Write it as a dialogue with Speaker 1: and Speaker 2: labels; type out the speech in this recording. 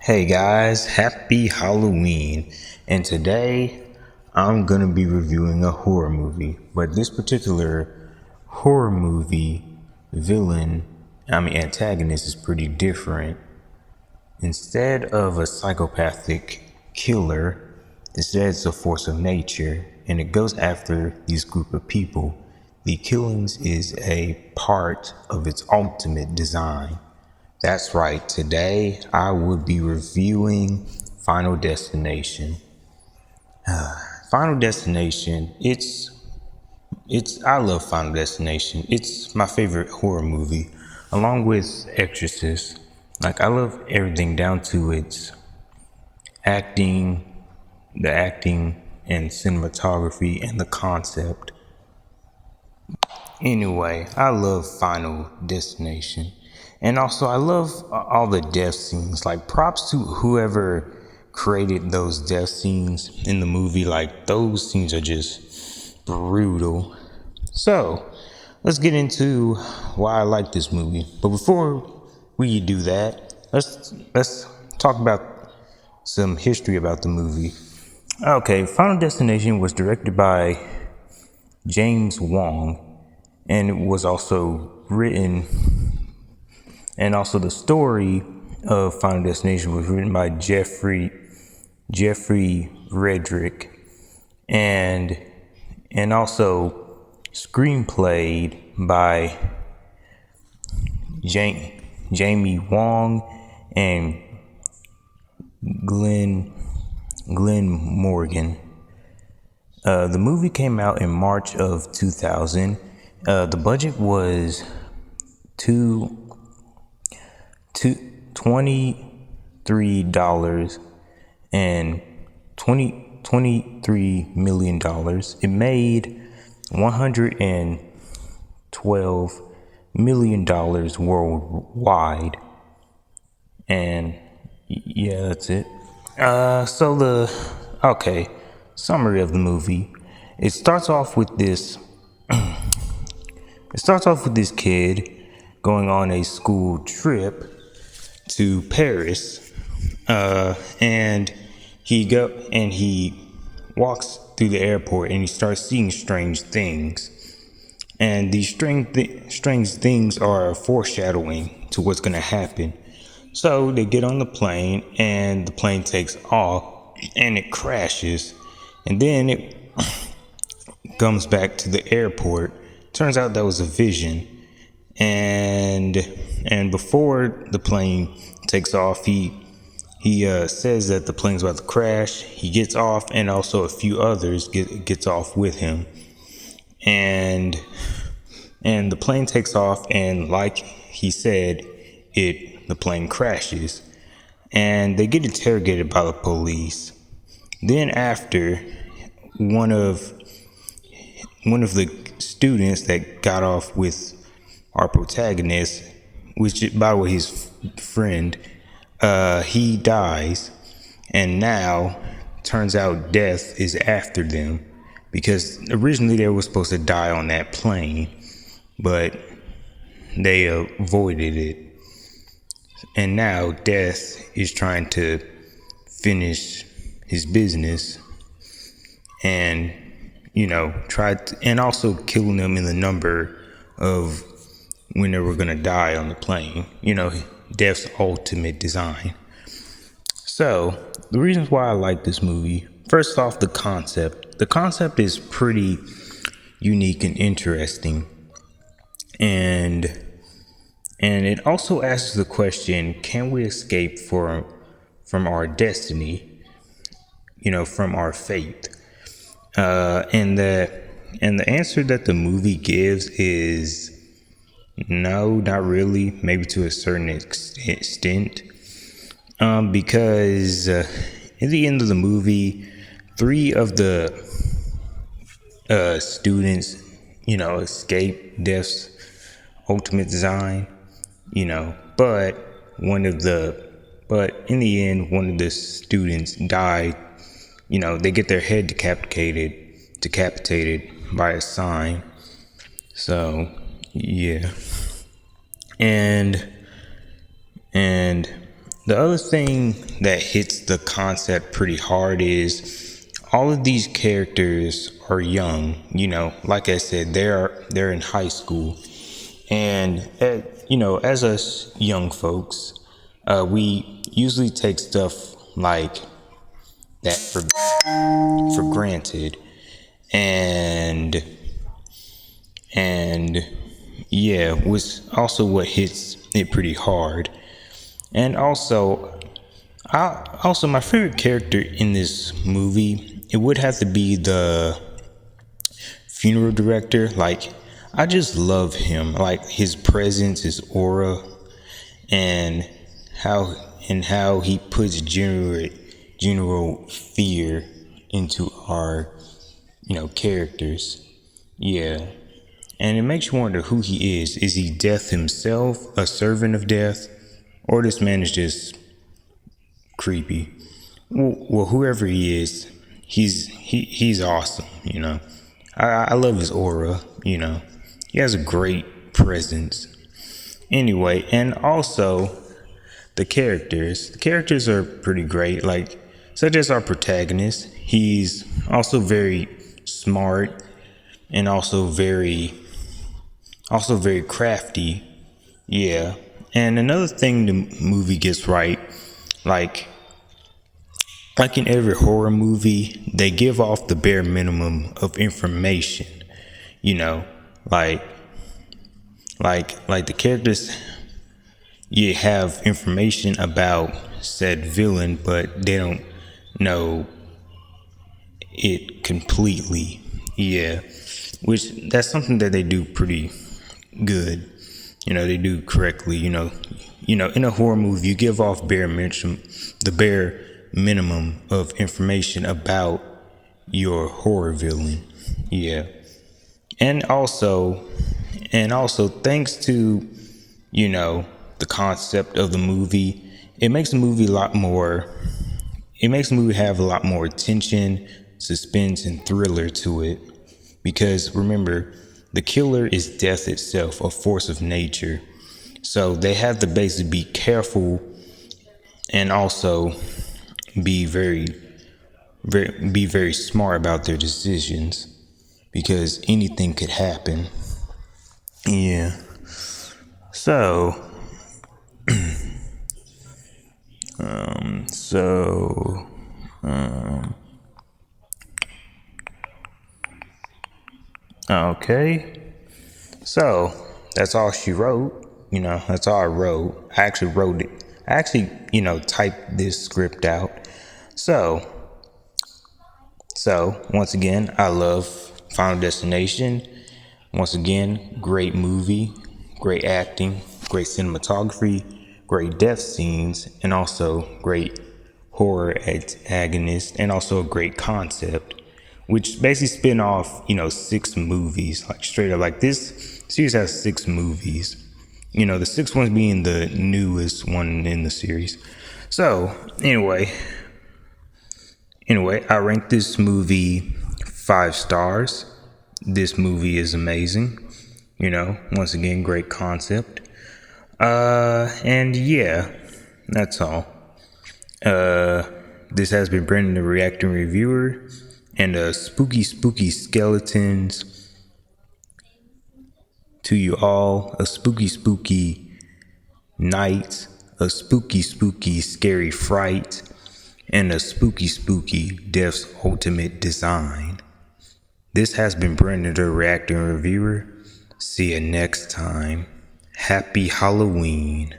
Speaker 1: Hey guys, happy Halloween. And today I'm going to be reviewing a horror movie. But this particular horror movie antagonist is pretty different. Instead of a psychopathic killer, instead it's a force of nature and it goes after this group of people. The killings is a part of its ultimate design. That's right, today I will be reviewing Final Destination. Final Destination, it's I love Final Destination. It's my favorite horror movie, along with Exorcist. Like I love everything down to its acting, the acting and cinematography and the concept. Anyway, I love Final Destination. And also, I love all the death scenes. Like, props to whoever created those death scenes in the movie. Like, those scenes are just brutal. So, let's get into why I like this movie. But before we do that, let's talk about some history about the movie. Okay, Final Destination was directed by James Wong, and it was also written, and also the story of Final Destination was written by Jeffrey Redrick, and also screenplayed by Jamie Wong and Glenn Morgan. The movie came out in March of 2000. The budget was $23 and $23 million. It made $112 million worldwide. And yeah, that's it. Summary of the movie. It starts off with this kid going on a school trip to Paris, and he walks through the airport and he starts seeing strange things, and these strange things are foreshadowing to what's going to happen. So they get on the plane and the plane takes off and it crashes, and then it comes back to the airport. Turns out that was a vision, and before the plane takes off, he says that the plane's about to crash. He gets off, and also a few others gets off with him, and the plane takes off, and like he said, the plane crashes, and they get interrogated by the police. Then after, one of the students that got off with our protagonist, which by the way his friend, he dies, and now turns out death is after them, because originally they were supposed to die on that plane, but they avoided it, and now death is trying to finish his business and and also killing them in the number of when they were going to die on the plane. Death's ultimate design. So the reasons why I like this movie: first off, the concept. The concept is pretty unique and interesting, and it also asks the question: can we escape from our destiny? From our fate. And the answer that the movie gives is no, not really. Maybe to a certain extent, because at the end of the movie, 3 of the students, escape death's ultimate design. But in the end, one of the students died. They get their head decapitated by a sign. So, yeah. And The other thing that hits the concept pretty hard is all of these characters are young. Like I said, they're in high school, and as us young folks, we usually take stuff like that for granted, and and yeah, was also what hits it pretty hard. And also my favorite character in this movie, it would have to be the funeral director. Like, I just love him, like his presence, his aura, and how how he puts general fear into our characters. Yeah. And it makes you wonder who he is. Is he death himself, a servant of death, or this man is just creepy? Well, whoever he is, he's awesome. I love his aura. He has a great presence. Anyway, and also the characters. The characters are pretty great. Like, such as our protagonist, he's also very smart and also very crafty. Yeah. And another thing the movie gets right, like in every horror movie, they give off the bare minimum of information. You know, like like the characters, you have information about said villain, but they don't know it completely. Yeah. Which that's something that they do pretty good. They do correctly. In a horror movie, you give off the bare minimum of information about your horror villain. Yeah. And also, thanks to, the concept of the movie, it makes the movie a lot more, it makes the movie have a lot more tension, suspense, and thriller to it. Because remember, the killer is death itself, a force of nature. So they have to basically be careful and also be very smart about their decisions, because anything could happen. Yeah. So, so, okay. So that's all she wrote. That's all I wrote. I actually wrote it. I actually, typed this script out. So, once again, I love Final Destination. Once again, great movie, great acting, great cinematography, great death scenes, and also great horror antagonist, and also a great concept, which basically spin off, 6 movies, like straight up. Like, this series has 6 movies. The sixth one being the newest one in the series. So, anyway, I rank this movie 5 stars. This movie is amazing. Once again, great concept. And yeah, that's all. This has been Brendan, the reacting reviewer, and spooky skeletons to you all. A spooky night, a spooky scary fright, and a spooky death's ultimate design. This has been Brendan, the reacting reviewer. See you next time. Happy Halloween.